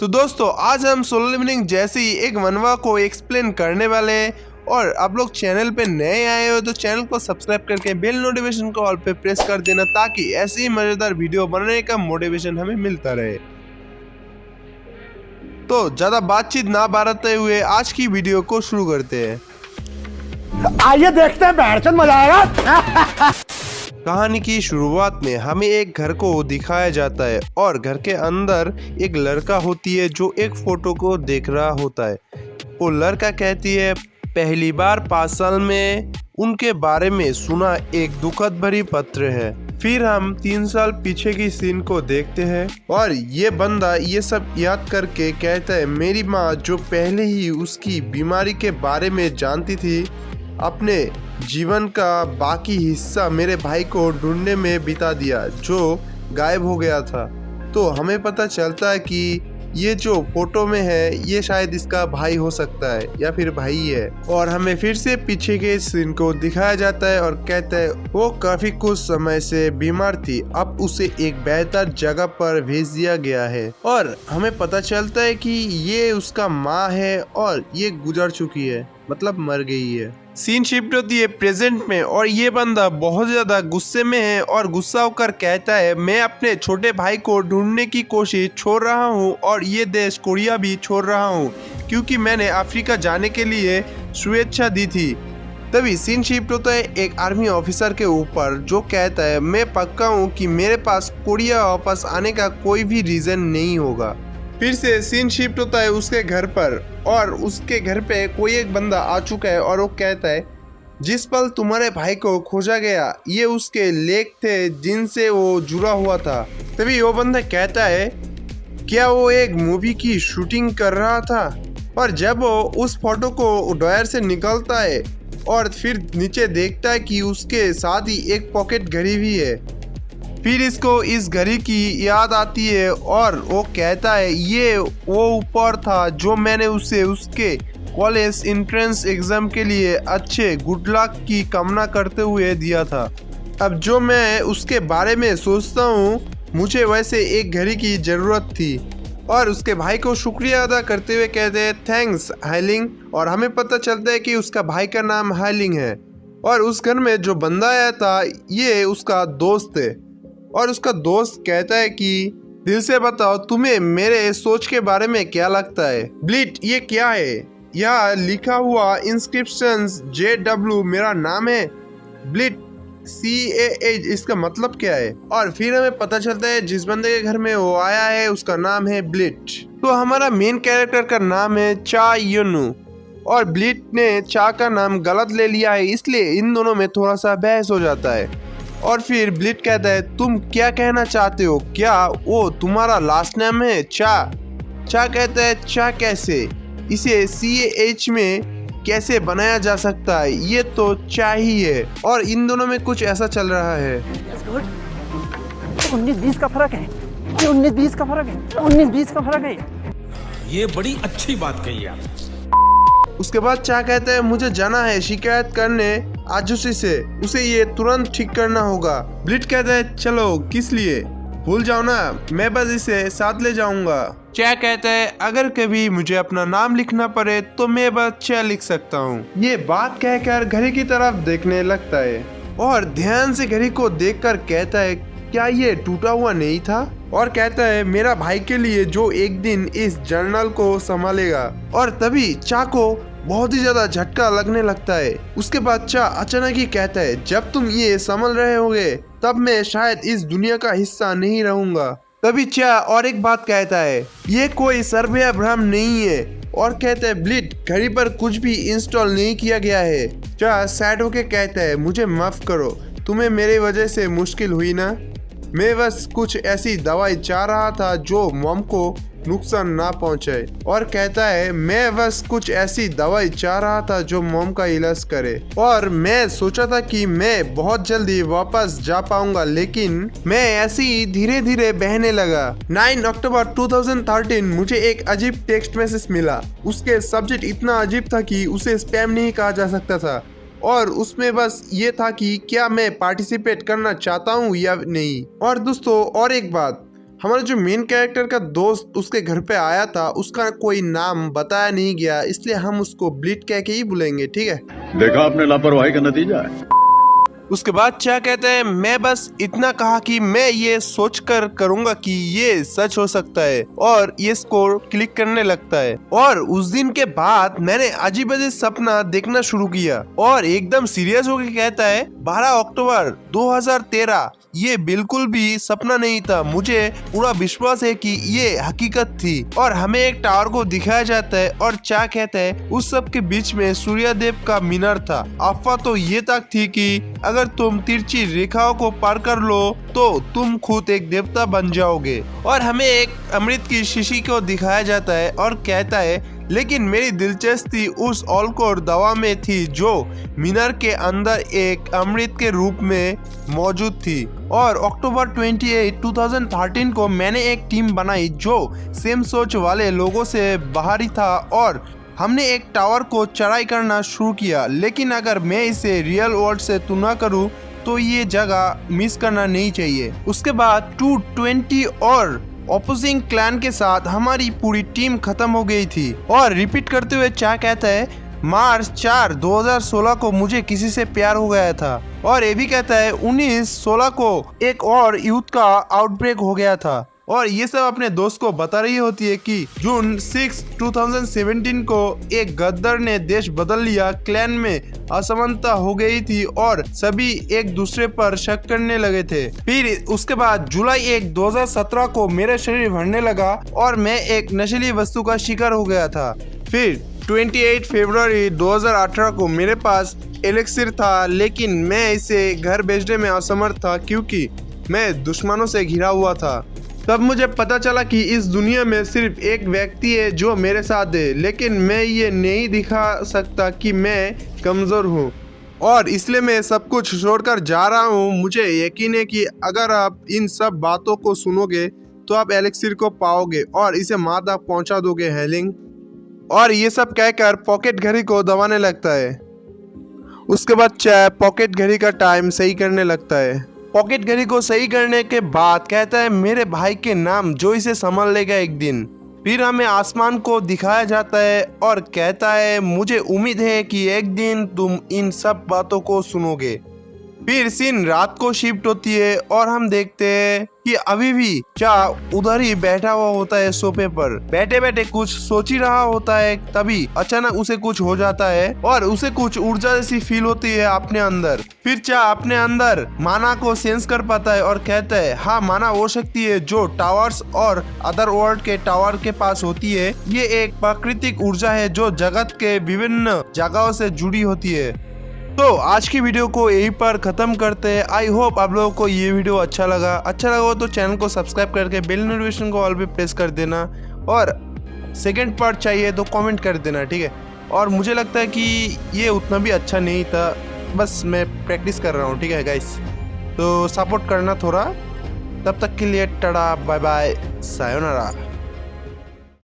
तो दोस्तों आज हम सोलो लिविंग जैसी एक मनवा को एक्सप्लेन करने वाले हैं। और आप लोग चैनल पे नए आए हो तो चैनल को सब्सक्राइब करके बेल नोटिफिकेशन को ऑल पे प्रेस कर देना ताकि ऐसी ही मजेदार वीडियो बनाने का मोटिवेशन हमें मिलता रहे। तो ज्यादा बातचीत ना बारते हुए आज की वीडियो को शुरू करते हैं। आइए देखते हैं बैठचंद मजा आएगा। कहानी की शुरुआत में हमें एक घर को दिखाया जाता है और घर के अंदर एक लड़का होती है जो एक फोटो को देख रहा होता है। वो लड़का कहती है पहली बार 5 साल में उनके बारे में सुना एक दुखद भरी पत्र है। फिर हम 3 साल पीछे की सीन को देखते हैं और ये बंदा ये सब याद करके कहता है मेरी माँ जो पहले ही उसकी बीमारी के बारे में जानती थी अपने जीवन का बाकी हिस्सा मेरे भाई को ढूंढने में बिता दिया जो गायब हो गया था। तो हमें पता चलता है कि ये जो फोटो में है ये शायद इसका भाई हो सकता है या फिर भाई है। और हमें फिर से पीछे के सीन को दिखाया जाता है और कहता है वो काफी कुछ समय से बीमार थी, अब उसे एक बेहतर जगह पर भेज दिया गया है। और हमें पता चलता है कि ये उसका माँ है और ये गुजर चुकी है, मतलब मर गई है। सीन शिफ्ट होती है प्रेजेंट में और ये बंदा बहुत ज्यादा गुस्से में है और गुस्सा होकर कहता है मैं अपने छोटे भाई को ढूंढने की कोशिश छोड़ रहा हूँ और ये देश कोरिया भी छोड़ रहा हूँ क्योंकि मैंने अफ्रीका जाने के लिए स्वेच्छा दी थी। तभी सीन शिफ्ट होता है एक आर्मी ऑफिसर के ऊपर जो कहता है मैं पक्का हूँ कि मेरे पास कोरिया वापस आने का कोई भी रीजन नहीं होगा। फिर से सीन शिफ्ट होता है उसके घर पर और उसके घर पे कोई एक बंदा आ चुका है और वो कहता है जिस पल तुम्हारे भाई को खोजा गया ये उसके लेख थे जिनसे वो जुड़ा हुआ था। तभी वो बंदा कहता है क्या वो एक मूवी की शूटिंग कर रहा था। और जब वो उस फोटो को ड्रॉयर से निकालता है और फिर नीचे देखता है कि उसके साथ ही एक पॉकेट घड़ी भी है। फिर इसको इस घड़ी की याद आती है और वो कहता है ये वो ऊपर था जो मैंने उसे उसके कॉलेज एंट्रेंस एग्जाम के लिए अच्छे गुड लक की कामना करते हुए दिया था। अब जो मैं उसके बारे में सोचता हूँ मुझे वैसे एक घड़ी की ज़रूरत थी। और उसके भाई को शुक्रिया अदा करते हुए कहते हैं थैंक्स हाइलिंग। और हमें पता चलता है कि उसका भाई का नाम हाइलिंग है और उस घर में जो बंदा आया था ये उसका दोस्त है। और उसका दोस्त कहता है कि दिल से बताओ तुम्हें मेरे सोच के बारे में क्या लगता है। ब्लिट ये क्या है? यहाँ लिखा हुआ इंस्क्रिप्शंस JW मेरा नाम है, ब्लिट CAH इसका मतलब क्या है? और फिर हमें पता चलता है जिस बंदे के घर में वो आया है उसका नाम है ब्लिट। तो हमारा मेन कैरेक्टर का नाम है चा युनु और ब्लिट ने चा का नाम गलत ले लिया है इसलिए इन दोनों में थोड़ा सा बहस हो जाता है। और फिर ब्लिट कहता है तुम क्या कहना चाहते हो, क्या वो तुम्हारा लास्ट नेम है चा? चा कहता है चा कैसे, इसे CAH में कैसे बनाया जा सकता है, ये तो चा ही है। और इन दोनों में कुछ ऐसा चल रहा है। 19-20 का फर्क है, 19-20 का फर्क है, 19-20 का फर्क है। ये बड़ी अच्छी बात कही आप। उसके बाद चा कहता है मुझे जाना है शिकायत करने आजुशी से, उसे ये तुरंत ठीक करना होगा। ब्लिट कहता है चलो किस लिए, भूल जाओ ना, मैं बस इसे साथ ले जाऊंगा। चा कहता है अगर कभी मुझे अपना नाम लिखना पड़े तो मैं बस चा लिख सकता हूँ। ये बात कहकर घड़ी की तरफ देखने लगता है और ध्यान से घड़ी को देखकर कहता है क्या ये टूटा हुआ नहीं था? और कहता है मेरा भाई के लिए जो एक दिन इस जर्नल को संभालेगा। और तभी चा को बहुत ही ज्यादा झटका लगने लगता है। उसके बाद चा अचानक ही कहता है जब तुम ये संभल रहे होगे तब मैं शायद इस दुनिया का हिस्सा नहीं रहूंगा। तभी चा और एक बात कहता है ये कोई सर्वया भ्रम नहीं है और कहता है ब्लिट घड़ी पर कुछ भी इंस्टॉल नहीं किया गया है। चा सैड होके कहता है मुझे माफ करो, तुम्हें मेरी वजह से मुश्किल हुई ना, मैं बस कुछ ऐसी दवाई चाह रहा था जो मॉम को नुकसान ना पहुंचे। और कहता है मैं बस कुछ ऐसी दवाई चाह रहा था जो मॉम का इलाज करे और मैं सोचा था कि मैं बहुत जल्दी वापस जा पाऊंगा लेकिन मैं ऐसे ही धीरे धीरे बहने लगा। 9 अक्टूबर 2013 मुझे एक अजीब टेक्स्ट मैसेज मिला। उसके सब्जेक्ट इतना अजीब था कि उसे स्पैम नहीं कहा जा सकता था और उसमें बस ये था कि क्या मैं पार्टिसिपेट करना चाहता हूँ या नहीं। और दोस्तों और एक बात, हमारा जो मेन कैरेक्टर का दोस्त उसके घर पे आया था, उसका कोई नाम बताया नहीं गया, इसलिए हम उसको ब्लिट कह के ही बुलाएंगे, ठीक है। देखा आपने लापरवाही का नतीजा है। उसके बाद क्या कहते हैं, मैं बस इतना कहा कि मैं ये सोचकर करूंगा कि ये सच हो सकता है और ये स्कोर क्लिक करने लगता है। और उस दिन के बाद मैंने अजीब अजीब सपना देखना शुरू किया और एकदम सीरियस होकर कहता है 12 अक्टूबर 2013 ये बिल्कुल भी सपना नहीं था, मुझे पूरा विश्वास है कि ये हकीकत थी। और हमें एक टावर को दिखाया जाता है और क्या कहता है, उस सब के बीच में सूर्यदेव का मीनार था। अफवाह तो ये तक थी कि अगर तुम तिरछी रेखाओं को पार कर लो तो तुम खुद एक देवता बन जाओगे। और हमें एक अमृत की शीशी को दिखाया जाता है और कहता है, लेकिन मेरी दिलचस्पी उस ऑलकोर दवा में थी जो मीनार के अंदर एक अमृत के रूप में मौजूद थी। और अक्टूबर 28, 2013 को मैंने एक टीम बनाई जो सेम सोच वाले लोगों से बाहरी था और हमने एक टावर को चढ़ाई करना शुरू किया। लेकिन अगर मैं इसे रियल वर्ल्ड से तुलना करूं तो ये जगह मिस करना नहीं चाहिए। उसके बाद 220 और ऑपोजिंग क्लैन के साथ हमारी पूरी टीम खत्म हो गई थी। और रिपीट करते हुए क्या कहता है, मार्च 4, 2016 को मुझे किसी से प्यार हो गया था। और ये भी कहता है 19/16 को एक और युद्ध का आउटब्रेक हो गया था। और ये सब अपने दोस्त को बता रही होती है कि जून 6, 2017 को एक गद्दार ने देश बदल लिया, क्लैन में असमानता हो गई थी और सभी एक दूसरे पर शक करने लगे थे। फिर उसके बाद जुलाई 1, 2017 को मेरा शरीर भरने लगा और मैं एक नशीली वस्तु का शिकार हो गया था। फिर 28 फरवरी 2018 को मेरे पास एलेक्सिर था, लेकिन मैं इसे घर भेजने में असमर्थ था क्योंकि मैं दुश्मनों से घिरा हुआ था। तब मुझे पता चला कि इस दुनिया में सिर्फ एक व्यक्ति है जो मेरे साथ है, लेकिन मैं ये नहीं दिखा सकता कि मैं कमज़ोर हूँ और इसलिए मैं सब कुछ छोड़कर जा रहा हूँ। मुझे यकीन है कि अगर आप इन सब बातों को सुनोगे तो आप एलेक्सिर को पाओगे और इसे माँ तक पहुँचा दोगे हेलिंग। और ये सब कहकर पॉकेट घड़ी को दबाने लगता है। उसके बाद चाय पॉकेट घड़ी का टाइम सही करने लगता है। पॉकेट घड़ी को सही करने के बाद कहता है, मेरे भाई के नाम जो इसे संभाल लेगा एक दिन। फिर हमें आसमान को दिखाया जाता है और कहता है, मुझे उम्मीद है कि एक दिन तुम इन सब बातों को सुनोगे। फिर सीन रात को शिफ्ट होती है और हम देखते हैं कि अभी भी चा उधर ही बैठा हुआ होता है सोफे पर, बैठे बैठे कुछ सोच ही रहा होता है। तभी अचानक उसे कुछ हो जाता है और उसे कुछ ऊर्जा जैसी फील होती है अपने अंदर। फिर चा अपने अंदर माना को सेंस कर पाता है और कहता है, हाँ माना वो शक्ति है जो टावर्स और अदर वर्ल्ड के टावर के पास होती है। ये एक प्राकृतिक ऊर्जा है जो जगत के विभिन्न जगहों से जुड़ी होती है। तो आज की वीडियो को यहीं पर ख़त्म करते हैं। आई होप आप लोगों को ये वीडियो अच्छा लगा हो तो चैनल को सब्सक्राइब करके बेल नोटिफिकेशन को ऑल पे प्रेस कर देना और सेकंड पार्ट चाहिए तो कमेंट कर देना, ठीक है। और मुझे लगता है कि ये उतना भी अच्छा नहीं था, बस मैं प्रैक्टिस कर रहा हूँ, ठीक है गाइस। तो सपोर्ट करना थोड़ा। तब तक के लिए टाटा बाय बाय सायोनारा।